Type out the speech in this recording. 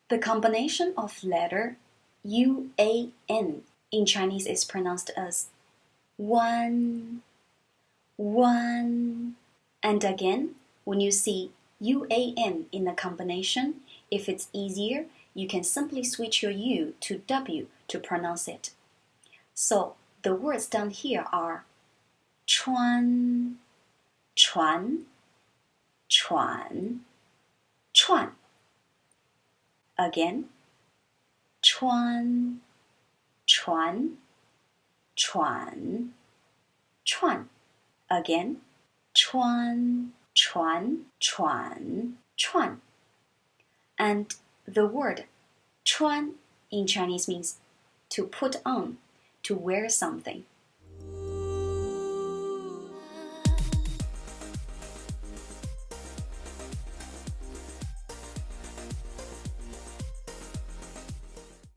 The combination of letter UAN in Chinese is pronounced as one. And again, when you see UAN in the combination, if it's easier, you can simply switch your U to W to pronounce it. So the words down here are 川,船,船,串. Again, 川,船,船,串. Again, 川,船,船,串. And the word 穿 in Chinese means to put on, to wear something.